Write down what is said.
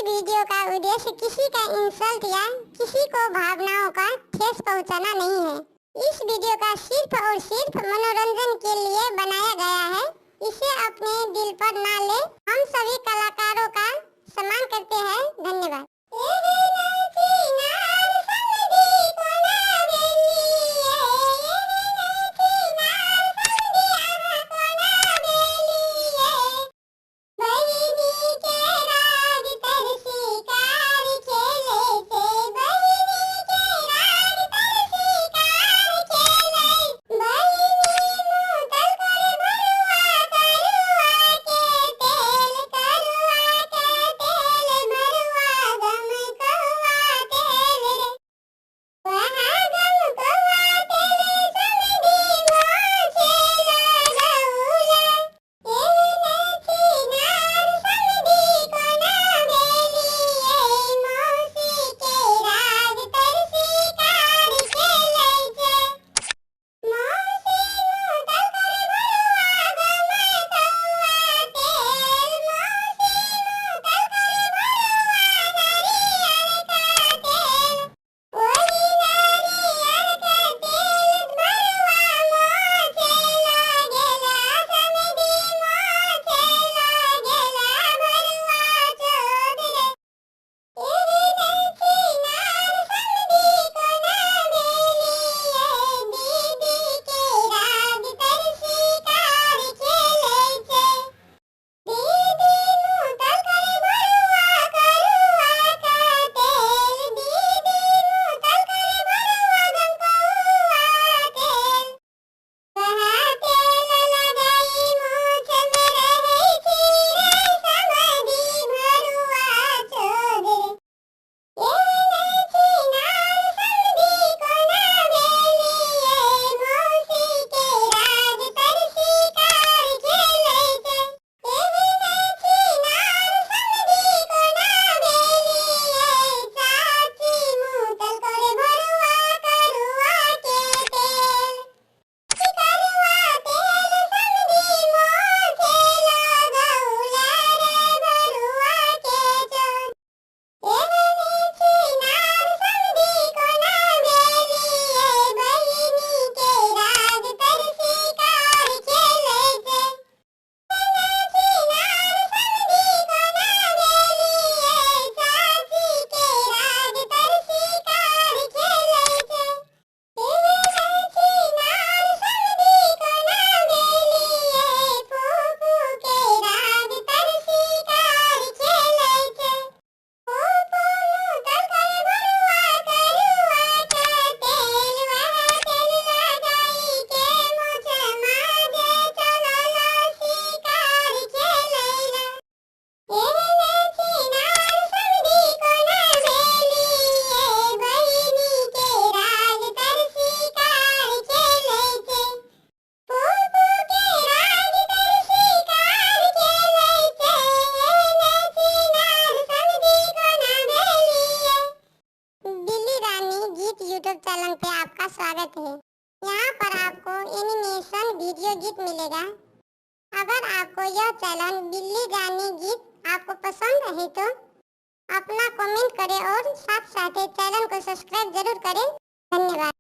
Video का उद्देश्य किसी का इंसल्ट या किसी को भावनाओं का ठेस पहुंचाना नहीं है। इस वीडियो का सिर्फ और सिर्फ मनोरंजन के लिए बनाया गया है। इसे अपने दिल पर ना ले। हम सभी कलाकारों का सम्मान करते हैं। धन्यवाद। यूट्यूब चैनल पे आपका स्वागत है। यहाँ पर आपको एनिमेशन वीडियो गीत मिलेगा। अगर आपको यह चैनल बिल्ली गानी गीत आपको पसंद है तो अपना कमेंट करें और साथ साथ चैनल को सब्सक्राइब जरूर करें। धन्यवाद।